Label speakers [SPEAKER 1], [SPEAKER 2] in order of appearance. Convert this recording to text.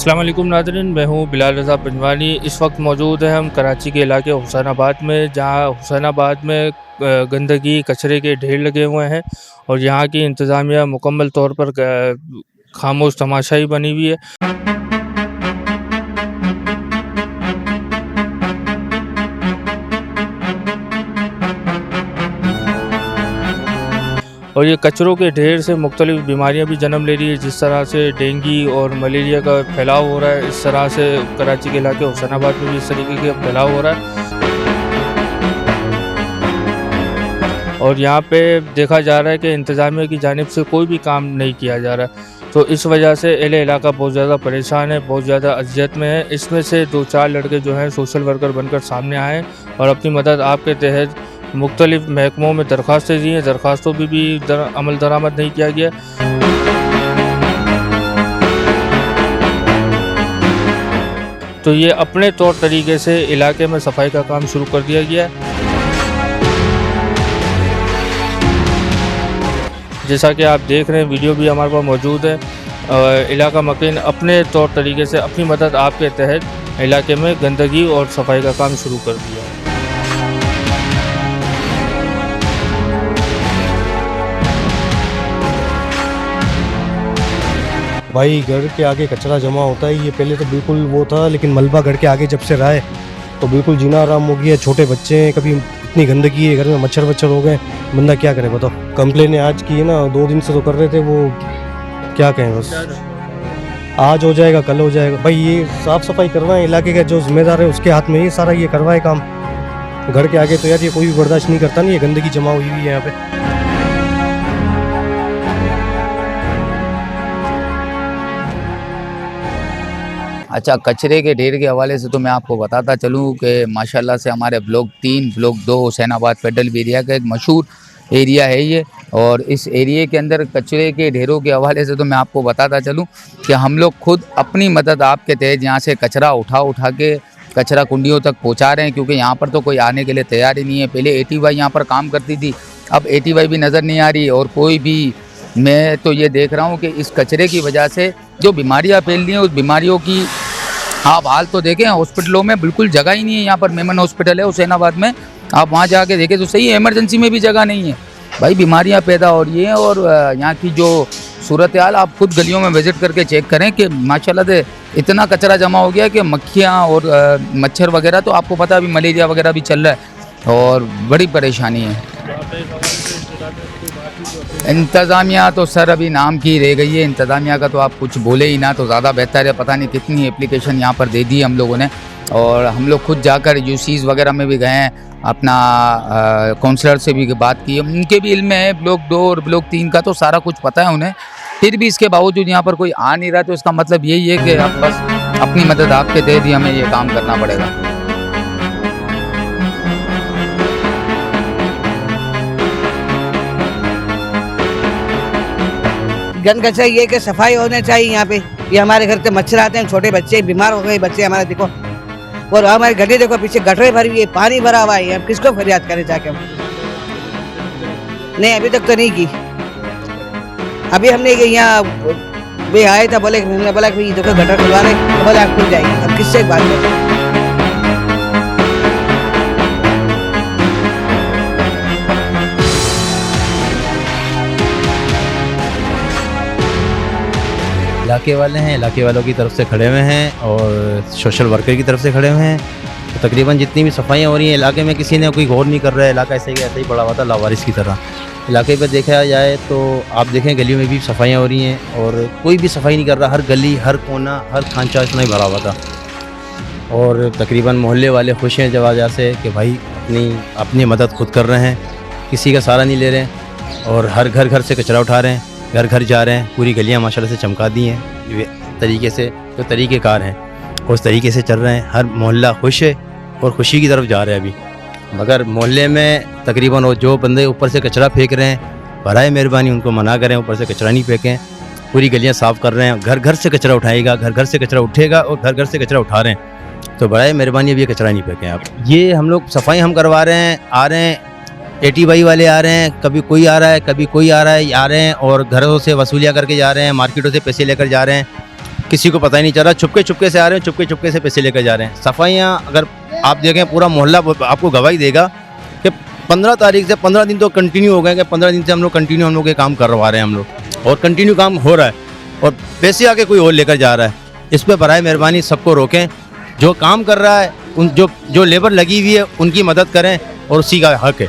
[SPEAKER 1] अस्सलाम वालेकुम नाज़रीन, मैं हूँ बिलाल रज़ा पंजवानी। इस वक्त मौजूद है हम कराची के इलाके हुसैनाबाद में, जहाँ हुसैनाबाद में गंदगी कचरे के ढेर लगे हुए हैं और यहाँ की इंतज़ामिया मुकम्मल तौर पर खामोश तमाशाई बनी हुई है। और ये कचरों के ढेर से मुख्तलिफ़ बीमारियाँ भी जन्म ले रही है, जिस तरह से डेंगू और मलेरिया का फैलाव हो रहा है। इस तरह से कराची के इलाके हुसैनाबाद में भी इस तरीके का फैलाव हो रहा है। और यहाँ पे देखा जा रहा है कि इंतज़ामिया की जानिब से कोई भी काम नहीं किया जा रहा है। तो इस वजह से अहले इलाका बहुत ज़्यादा परेशान है, बहुत ज़्यादा अज़ियत में है। इसमें से 2-4 लड़के जो हैं सोशल वर्कर बनकर सामने आए हैं और अपनी मदद आपके तहत मुख्तलिफ़ महकमों में दरख्वास्तें दी हैं। दरख्वास्तों पर भी अमल दरामद नहीं किया गया। तो ये अपने तौर तरीके से इलाके में सफाई का काम शुरू कर दिया गया है। जैसा कि आप देख रहे हैं, वीडियो भी हमारे पास मौजूद है। इलाका मकीन अपने तौर तरीके से अपनी मदद आपके तहत इलाके में गंदगी और सफाई का काम शुरू कर दिया है।
[SPEAKER 2] भाई घर के आगे कचरा जमा होता है, ये पहले तो बिल्कुल वो था, लेकिन मलबा घर के आगे जब से रहा है तो बिल्कुल जीना आराम हो गया। छोटे बच्चे हैं, कभी इतनी गंदगी है घर में, मच्छर वच्छर हो गए, बंदा क्या करे बताओ। कंप्लेन आज की है ना, 2 दिन से तो कर रहे थे, वो क्या कहें, बस आज हो जाएगा कल हो जाएगा। भाई ये साफ़ सफाई करवाएं, इलाके का जो जिम्मेदार है उसके हाथ में ये सारा ये करवाए काम। घर के आगे तो यार ये कोई भी बर्दाश्त नहीं करता, नहीं ये गंदगी जमा हुई है यहाँ पे।
[SPEAKER 3] अच्छा, कचरे के ढेर के हवाले से तो मैं आपको बताता चलूँ कि माशाल्लाह से हमारे block 3, block 2 Husainabad federal area का एक मशहूर एरिया है ये। और इस एरिया के अंदर कचरे के ढेरों के हवाले से तो मैं आपको बताता चलूँ कि हम लोग खुद अपनी मदद आपके तहत यहाँ से कचरा उठा के कचरा कुंडियों तक पहुँचा रहे हैं, क्योंकि यहाँ पर तो कोई आने के लिए तैयार ही नहीं है। पहले ATY यहाँ पर काम करती थी, अब ATY भी नज़र नहीं आ रही और कोई भी। मैं तो ये देख रहा हूँ कि इस कचरे की वजह से जो बीमारियाँ फैल रही हैं, उस बीमारियों की आप हाल तो देखें। हॉस्पिटलों में बिल्कुल जगह ही नहीं है। यहाँ पर मेमन हॉस्पिटल है हुसैनाबाद में, आप वहाँ जाके देखें तो सही, इमरजेंसी में भी जगह नहीं है। भाई बीमारियाँ पैदा हो रही हैं। और यहाँ की जो सूरत हाल आप खुद गलियों में विज़िट करके चेक करें कि माशाल्लाह से इतना कचरा जमा हो गया कि मक्खियाँ और मच्छर वगैरह, तो आपको पता है अभी मलेरिया वगैरह भी चल रहा है और बड़ी परेशानी है। इंतज़ामिया तो सर अभी नाम की रह गई है। इंतज़ामिया का तो आप कुछ बोले ही ना तो ज़्यादा बेहतर है। पता नहीं कितनी एप्लीकेशन यहाँ पर दे दी हम लोगों ने, और हम लोग खुद जाकर UCs वगैरह में भी गए हैं, अपना काउंसलर से भी बात की है, उनके भी इल्म है। ब्लॉक 2 और ब्लॉक 3 का तो सारा कुछ पता है उन्हें, फिर भी इसके बावजूद यहाँ पर कोई आ नहीं रहा। तो इसका मतलब यही है कि अब बस अपनी मदद आपके दे दी, हमें ये काम करना पड़ेगा।
[SPEAKER 4] गंद कचरा ये कि सफाई होने चाहिए यहाँ पे। ये हमारे घर के मच्छर आते हैं, छोटे बच्चे बीमार हो गए, बच्चे हमारे देखो, और हमारी गड्ढे देखो पीछे गटरे भरी हुई है, पानी भरा हुआ है। हम किसको फरियाद करें जाके हम? नहीं, अभी तक तो नहीं की। अभी हमने यहाँ भी आए था, बोले हमने बोला कि देखो गटर खुलवा रहे, तो बोले आप खुल जाएगी। अब किससे बात करें?
[SPEAKER 5] इलाके वाले हैं, इलाके वालों की तरफ से खड़े हुए हैं और सोशल वर्कर की तरफ से खड़े हुए हैं। तो तकरीबन जितनी भी सफाइयाँ हो रही हैं इलाके में, किसी ने कोई गौर नहीं कर रहा है। इलाका ऐसे ही पड़ा हुआ था लावारिस की तरह। इलाके पर देखा जाए तो आप देखें गलियों में भी सफाइयाँ हो रही हैं और कोई भी सफाई नहीं कर रहा। हर गली, हर कोना, हर खांचा इतना ही भरा हुआ था। और तकरीबन मोहल्ले वाले खुश हैं जब वजह से कि भाई अपनी मदद खुद कर रहे हैं, किसी का सहारा नहीं ले रहे हैं। और हर घर से कचरा उठा रहे हैं, घर घर जा रहे हैं। पूरी गलियां माशाल्लाह से चमका दी हैं तरीके से, जो तरीक़ेकार हैं उस तरीके से चल रहे हैं। हर मोहल्ला खुश है और खुशी की तरफ जा रहे हैं अभी। मगर मोहल्ले में तकरीबन वो जो बंदे ऊपर से कचरा फेंक रहे हैं, बराए मेहरबानी उनको मना करें, ऊपर से कचरा नहीं फेंकें। पूरी गलियां साफ़ कर रहे हैं, घर घर से कचरा उठाएगा, घर घर से कचरा उठेगा और घर घर से कचरा उठा रहे हैं। तो बराए मेहरबानी अब ये कचरा नहीं फेंकें आप। ये हम लोग सफाई हम करवा रहे हैं, आ रहे हैं ATY वाले आ रहे हैं, कभी कोई आ रहा है, कभी कोई आ रहा है, आ रहे हैं और घरों से वसूलियाँ करके जा रहे हैं, मार्केटों से पैसे लेकर जा रहे हैं। किसी को पता ही नहीं चल रहा, चुपके चुपके से आ रहे हैं, चुपके चुपके से पैसे लेकर जा रहे हैं। सफाइयाँ अगर आप देखें पूरा मोहल्ला आपको गवाही देगा कि 15 तारीख से 15 दिन तो कंटिन्यू हो गए कि 15 दिन से हम लोग कंटिन्यू हम लोग ये काम करवा रहे हैं हम लोग, और कंटिन्यू काम हो रहा है और पैसे आके कोई और लेकर जा रहा है। इस पर बराए मेहरबानी सबको रोकें, जो काम कर रहा है उन जो लेबर लगी हुई है उनकी मदद करें और उसी का हक है।